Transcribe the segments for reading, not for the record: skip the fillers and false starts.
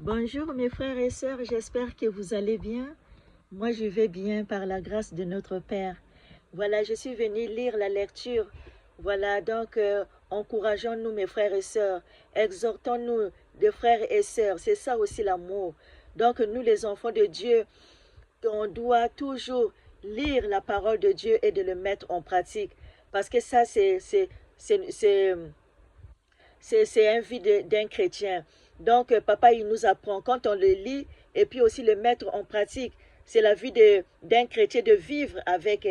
Bonjour mes frères et sœurs, j'espère que vous allez bien. Moi je vais bien par la grâce de notre Père. Voilà, je suis venue lire la lecture. Voilà, donc encourageons-nous mes frères et sœurs, exhortons-nous de frères et sœurs, c'est ça aussi l'amour. Donc nous les enfants de Dieu, on doit toujours lire la parole de Dieu et de le mettre en pratique. Parce que ça c'est- c'est- c'est un vie d'un chrétien. Donc, papa, il nous apprend quand on le lit et puis aussi le mettre en pratique. C'est la vie d'un chrétien de vivre avec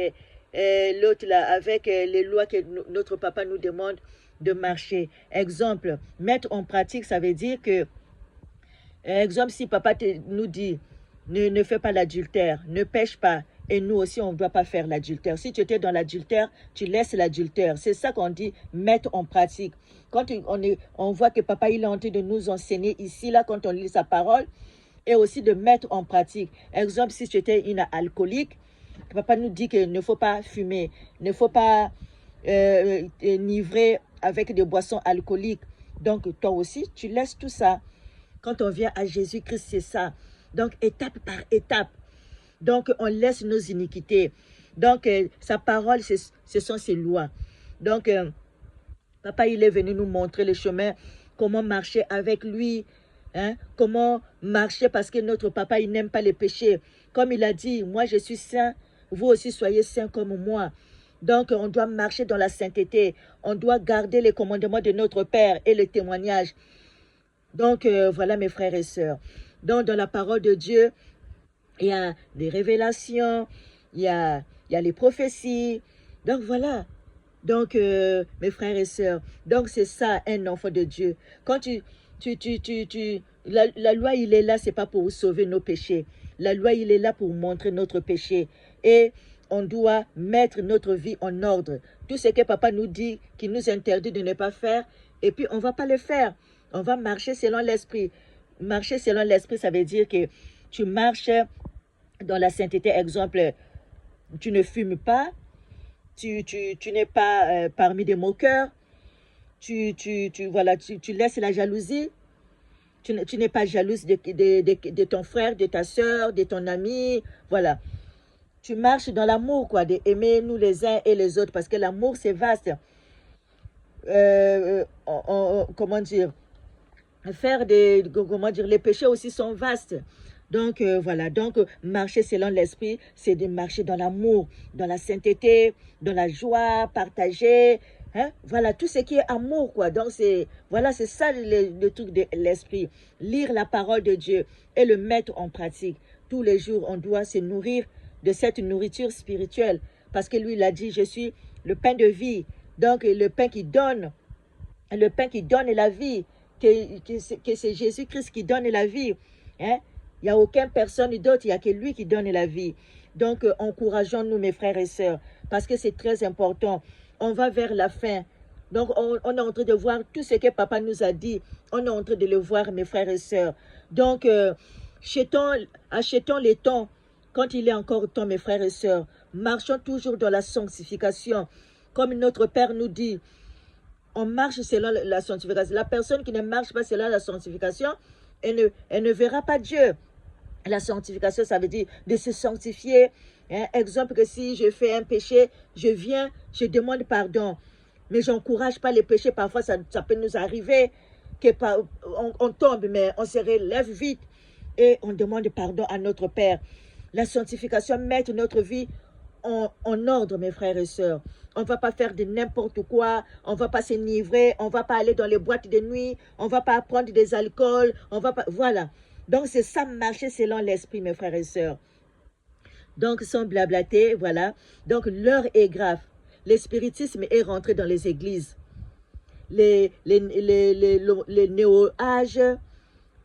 l'autre là, avec les lois que notre papa nous demande de marcher. Exemple, mettre en pratique, ça veut dire que, exemple, si papa nous dit ne fais pas l'adultère, ne pêche pas, et nous aussi, on ne doit pas faire l'adultère. Si tu étais dans l'adultère, tu laisses l'adultère. C'est ça qu'on dit mettre en pratique. Quand on voit que papa, il est en train de nous enseigner ici, là, quand on lit sa parole, et aussi de mettre en pratique. Exemple, si tu étais une alcoolique, papa nous dit qu'il ne faut pas fumer, ne faut pas nivrer avec des boissons alcooliques. Donc, toi aussi, tu laisses tout ça. Quand on vient à Jésus-Christ, c'est ça. Donc, étape par étape. Donc, on laisse nos iniquités. Donc, sa parole, ce sont ses lois. Donc, papa, il est venu nous montrer le chemin, comment marcher avec lui, hein, comment marcher parce que notre papa, il n'aime pas les péchés. Comme il a dit, moi je suis saint, vous aussi soyez saints comme moi. Donc, on doit marcher dans la sainteté. On doit garder les commandements de notre Père et le témoignage. Donc, voilà mes frères et sœurs. Donc, dans la parole de Dieu, il y a des révélations, il y a les prophéties. Donc, voilà. Donc, mes frères et sœurs, donc c'est ça un enfant de Dieu. Quand la loi, il est là, c'est pas pour sauver nos péchés. La loi, il est là pour montrer notre péché. Et on doit mettre notre vie en ordre. Tout ce que papa nous dit, qui nous interdit de ne pas faire, et puis on va pas le faire. On va marcher selon l'esprit. Marcher selon l'esprit, ça veut dire que tu marches dans la sainteté. Exemple, tu ne fumes pas, tu n'es pas parmi des moqueurs, voilà, tu laisses la jalousie, tu n'es pas jalouse de ton frère, de ta soeur, de ton ami, voilà. Tu marches dans l'amour, quoi, d'aimer nous les uns et les autres, parce que l'amour, c'est vaste. Comment dire, comment dire, les péchés aussi sont vastes. Donc, voilà, donc marcher selon l'esprit, c'est de marcher dans l'amour, dans la sainteté, dans la joie, partager, hein? Voilà, tout ce qui est amour, quoi. Donc, voilà, c'est ça le truc de l'esprit. Lire la parole de Dieu et le mettre en pratique. Tous les jours, on doit se nourrir de cette nourriture spirituelle. Parce que lui, il a dit, je suis le pain de vie. Donc, le pain qui donne la vie, que c'est Jésus-Christ qui donne la vie. Hein? Il n'y a aucune personne d'autre, il n'y a que lui qui donne la vie. Donc, encourageons-nous, mes frères et sœurs, parce que c'est très important. On va vers la fin. Donc, on est en train de voir tout ce que papa nous a dit. On est en train de le voir, mes frères et sœurs. Donc, achetons les temps quand il est encore temps, mes frères et sœurs. Marchons toujours dans la sanctification. Comme notre Père nous dit, on marche selon la sanctification. La personne qui ne marche pas selon la sanctification, elle ne verra pas Dieu. La sanctification, ça veut dire de se sanctifier. Hein? Exemple que si je fais un péché, je viens, je demande pardon. Mais je n'encourage pas les péchés. Parfois, ça peut nous arriver qu'on tombe, mais on se relève vite et on demande pardon à notre Père. La sanctification met notre vie en ordre, mes frères et sœurs. On ne va pas faire de n'importe quoi, on ne va pas s'enivrer, on ne va pas aller dans les boîtes de nuit, on ne va pas prendre des alcools, on va pas... Voilà. Donc, c'est ça, marcher selon l'esprit, mes frères et sœurs. Donc, sans blablater, voilà. Donc, l'heure est grave. L'espiritisme est rentré dans les églises. Les néo-âges,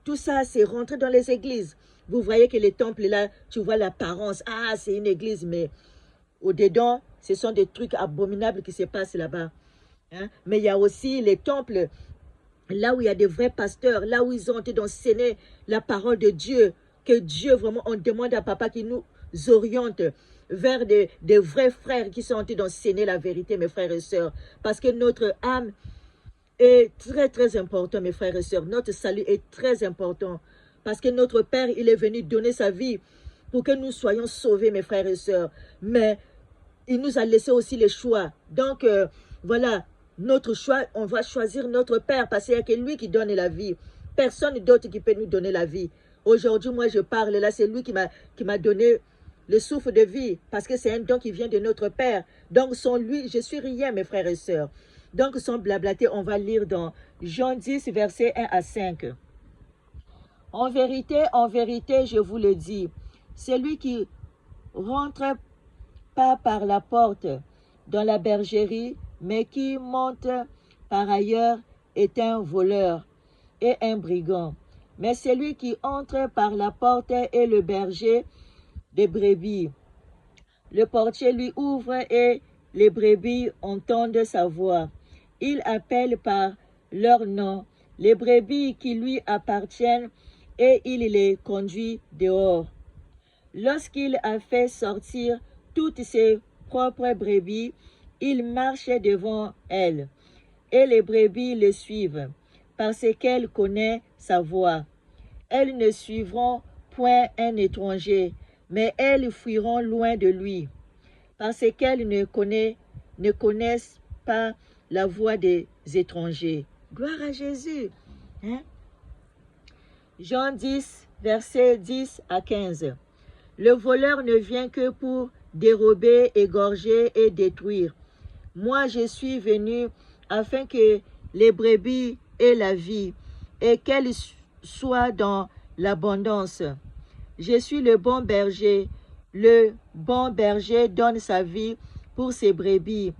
tout ça, c'est rentré dans les églises. Vous voyez que les temples, là, tu vois l'apparence. Ah, c'est une église, mais au-dedans, ce sont des trucs abominables qui se passent là-bas. Hein? Mais il y a aussi les temples, là où il y a des vrais pasteurs, là où ils ont été d'enseigner la parole de Dieu, que Dieu, vraiment, on demande à papa qui nous oriente vers des vrais frères qui sont en train d'enseigner la vérité, mes frères et sœurs. Parce que notre âme est très, très important, mes frères et sœurs. Notre salut est très important. Parce que notre Père, il est venu donner sa vie pour que nous soyons sauvés, mes frères et sœurs. Mais il nous a laissé aussi le choix. Donc, voilà, notre choix, on va choisir notre Père parce qu'il n'y a que lui qui donne la vie. Personne d'autre qui peut nous donner la vie. Aujourd'hui, moi, je parle, là, c'est lui qui m'a donné le souffle de vie parce que c'est un don qui vient de notre Père. Donc, sans lui, je suis rien, mes frères et sœurs. Donc, sans blablater, on va lire dans Jean 10, versets 1 à 5. En vérité, je vous le dis, celui qui rentre pas par la porte dans la bergerie, mais qui monte par ailleurs est un voleur et un brigand. Mais celui qui entre par la porte est le berger des brebis. Le portier lui ouvre et les brebis entendent sa voix. Il appelle par leur nom les brebis qui lui appartiennent et il les conduit dehors. Lorsqu'il a fait sortir toutes ses propres brebis, il marche devant elles, et les brebis le suivent, parce qu'elles connaissent sa voix. Elles ne suivront point un étranger, mais elles fuiront loin de lui, parce qu'elles ne connaissent pas la voix des étrangers. Gloire à Jésus. Hein? Jean 10, versets 10 à 15. Le voleur ne vient que pour dérober, égorger et détruire. Moi, je suis venu afin que les brebis aient la vie et qu'elles soient dans l'abondance. Je suis le bon berger. Le bon berger donne sa vie pour ses brebis.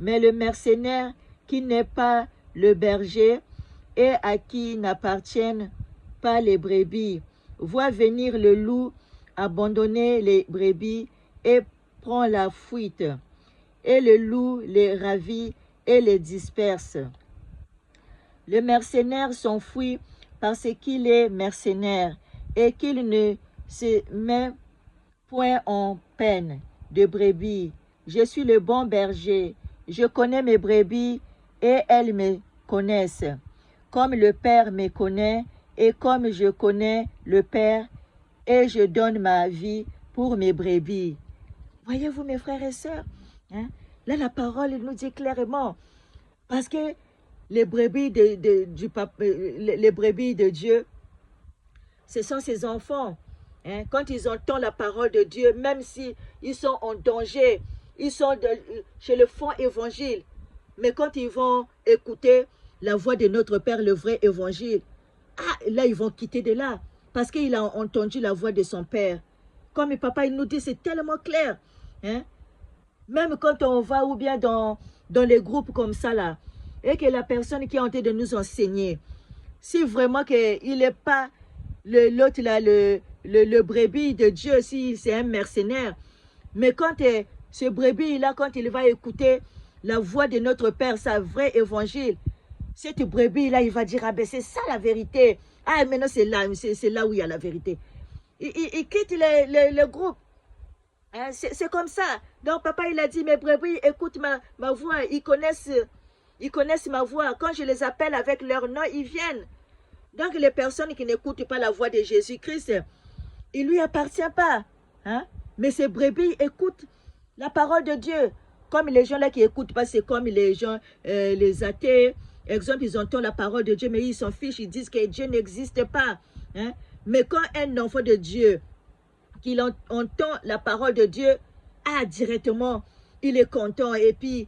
Mais le mercenaire qui n'est pas le berger et à qui n'appartiennent pas les brebis voit venir le loup, abandonner les brebis et prend la fuite. Et le loup les ravit et les disperse. Le mercenaire s'enfuit parce qu'il est mercenaire et qu'il ne se met point en peine de brebis. Je suis le bon berger. Je connais mes brebis et elles me connaissent. Comme le Père me connaît et comme je connais le Père, et je donne ma vie pour mes brebis. Voyez-vous, mes frères et sœurs, hein? Là, la parole nous dit clairement, parce que les brebis les brebis de Dieu, ce sont ses enfants. Hein? Quand ils entendent la parole de Dieu, même si ils sont en danger, ils sont chez le faux évangile, mais quand ils vont écouter la voix de notre Père, le vrai évangile, là, ils vont quitter de là, parce qu'il a entendu la voix de son Père. Comme papa, il nous dit, c'est tellement clair. Hein? Même quand on va ou bien dans les groupes comme ça, là, et que la personne qui est en train de nous enseigner, si vraiment qu'il n'est pas l'autre là, le brebis de Dieu, si c'est un mercenaire, mais quand ce brebis là, quand il va écouter la voix de notre Père, sa vraie évangile, cette brebis là, il va dire, ah ben c'est ça la vérité. Ah maintenant c'est là où il y a la vérité. Il quitte le groupe. Hein, c'est comme ça. Donc papa il a dit, mes brebis écoutent ma voix, ils connaissent ma voix. Quand je les appelle avec leur nom, ils viennent. Donc les personnes qui n'écoutent pas la voix de Jésus-Christ, il ne lui appartient pas. Hein? Mais ces brebis écoutent la parole de Dieu. Comme les gens là qui n'écoutent pas, c'est comme les gens, les athées. Exemple, ils entendent la parole de Dieu, mais ils s'en fichent, ils disent que Dieu n'existe pas. Hein? Mais quand un enfant de Dieu, qu'il entend la parole de Dieu, directement, il est content. Et puis,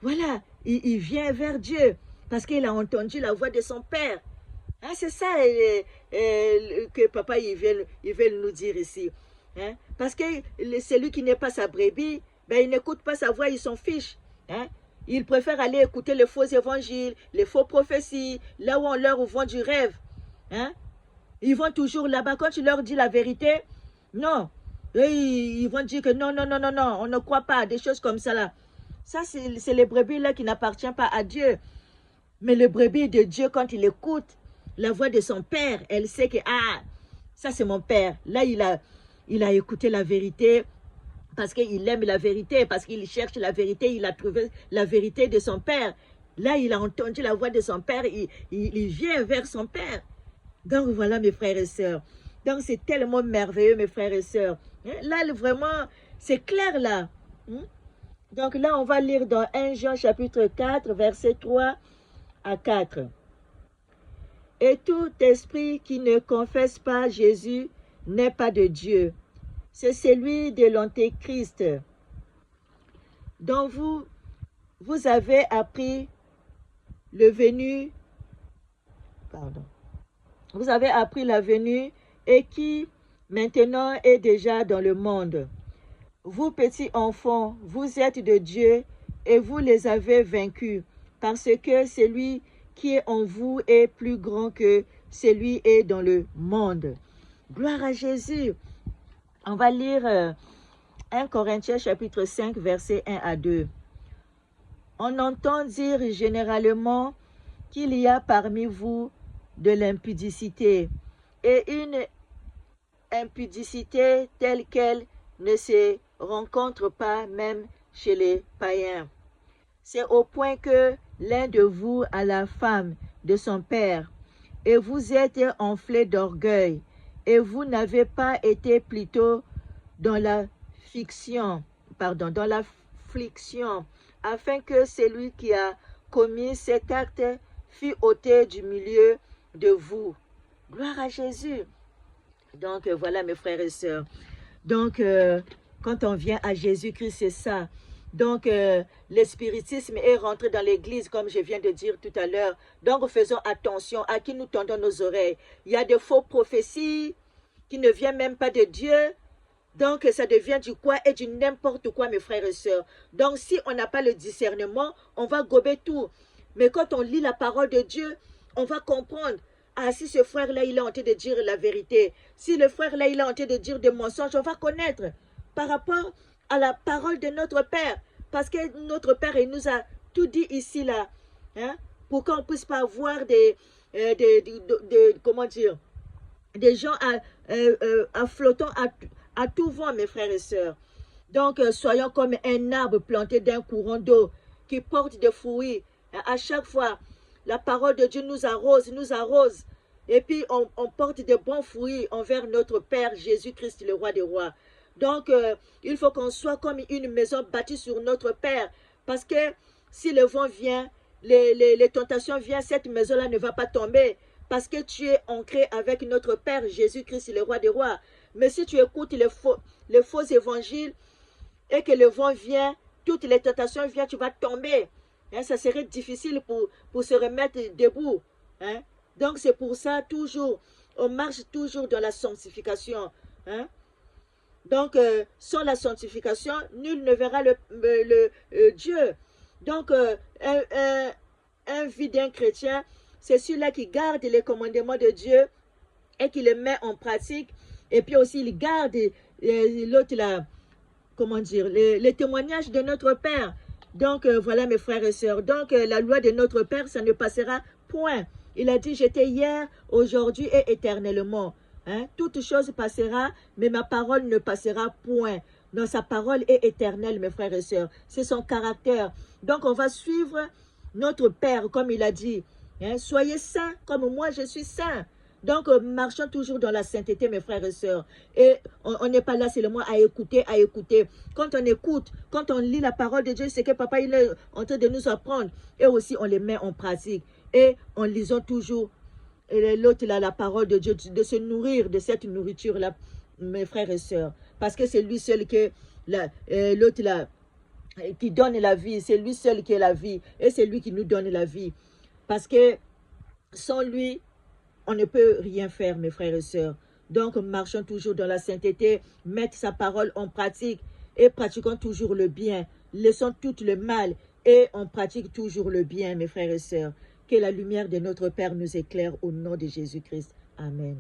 voilà, il vient vers Dieu, parce qu'il a entendu la voix de son Père. Hein, c'est ça que papa, il veut nous dire ici. Hein? Parce que celui qui n'est pas sa brebis, ben, il n'écoute pas sa voix, il s'en fiche. Hein? Il préfère aller écouter les faux évangiles, les faux prophéties, là où on leur vend du rêve. Hein? Ils vont toujours là-bas. Quand tu leur dis la vérité, non. Et ils vont dire que non, on ne croit pas, des choses comme ça là. Ça, c'est les brebis là qui n'appartiennent pas à Dieu. Mais le brebis de Dieu, quand il écoute la voix de son Père, elle sait que, ça c'est mon Père. Là, il a écouté la vérité parce qu'il aime la vérité, parce qu'il cherche la vérité, il a trouvé la vérité de son Père. Là, il a entendu la voix de son Père, il vient vers son Père. Donc voilà mes frères et sœurs. Donc c'est tellement merveilleux mes frères et sœurs. Là vraiment, c'est clair là. Donc là on va lire dans 1 Jean chapitre 4 verset 3 à 4. Et tout esprit qui ne confesse pas Jésus n'est pas de Dieu. C'est celui de l'Antéchrist, dont vous avez appris le venu, vous avez appris la venue et qui maintenant est déjà dans le monde. Vous petits enfants, vous êtes de Dieu et vous les avez vaincus, parce que celui qui est en vous est plus grand que celui qui est dans le monde. Gloire à Jésus. On va lire 1 Corinthiens chapitre 5 verset 1 à 2. On entend dire généralement qu'il y a parmi vous de l'impudicité et une impudicité telle qu'elle ne se rencontre pas même chez les païens. C'est au point que l'un de vous a la femme de son père, et vous êtes enflé d'orgueil, et vous n'avez pas été plutôt dans la fiction, afin que celui qui a commis cet acte fût ôté du milieu de vous. Gloire à Jésus. Donc voilà mes frères et sœurs. Donc quand on vient à Jésus-Christ, c'est ça. Donc, le spiritisme est rentré dans l'église, comme je viens de dire tout à l'heure. Donc, faisons attention à qui nous tendons nos oreilles. Il y a de fausses prophéties qui ne viennent même pas de Dieu. Donc, ça devient du quoi et du n'importe quoi, mes frères et sœurs. Donc, si on n'a pas le discernement, on va gober tout. Mais quand on lit la parole de Dieu, on va comprendre. Ah, si ce frère-là, il est en train de dire la vérité. Si le frère-là, il est en train de dire des mensonges, on va connaître par rapport à la parole de notre Père, parce que notre Père, il nous a tout dit ici, là, pour qu'on ne puisse pas avoir comment dire, des gens à flottant à tout vent, mes frères et sœurs. Donc, soyons comme un arbre planté d'un courant d'eau qui porte des fruits. À chaque fois, la parole de Dieu nous arrose, et puis on porte de bons fruits envers notre Père Jésus-Christ, le roi des rois. Donc, il faut qu'on soit comme une maison bâtie sur notre Père. Parce que si le vent vient, les tentations viennent, cette maison-là ne va pas tomber. Parce que tu es ancré avec notre Père Jésus-Christ, le roi des rois. Mais si tu écoutes les faux évangiles et que le vent vient, toutes les tentations viennent, tu vas tomber. Ça serait difficile pour se remettre debout. Donc, c'est pour ça, toujours, on marche toujours dans la sanctification. Donc, sans la sanctification, nul ne verra Dieu. Donc, un vie d'un chrétien, c'est celui-là qui garde les commandements de Dieu et qui les met en pratique. Et puis aussi, il garde l'autre là, comment dire, les témoignages de notre Père. Donc, voilà mes frères et sœurs. Donc, la loi de notre Père, ça ne passera point. Il a dit, j'étais hier, aujourd'hui et éternellement. Toute chose passera, mais ma parole ne passera point. Donc, sa parole est éternelle, mes frères et sœurs. C'est son caractère. Donc, on va suivre notre Père, comme il a dit. Soyez saints, comme moi je suis saint. Donc, marchons toujours dans la sainteté, mes frères et sœurs. Et on n'est pas là seulement à écouter, Quand on écoute, quand on lit la parole de Dieu, c'est que Papa, il est en train de nous apprendre. Et aussi, on les met en pratique. Et en lisant toujours l'autre là, la parole de Dieu, de se nourrir de cette nourriture-là, mes frères et sœurs. Parce que c'est lui seul que l'autre là, qui donne la vie. C'est lui seul qui est la vie. Et c'est lui qui nous donne la vie. Parce que sans lui, on ne peut rien faire, mes frères et sœurs. Donc, marchons toujours dans la sainteté, mettons sa parole en pratique et pratiquons toujours le bien. Laissons tout le mal et on pratique toujours le bien, mes frères et sœurs. Que la lumière de notre Père nous éclaire au nom de Jésus-Christ. Amen.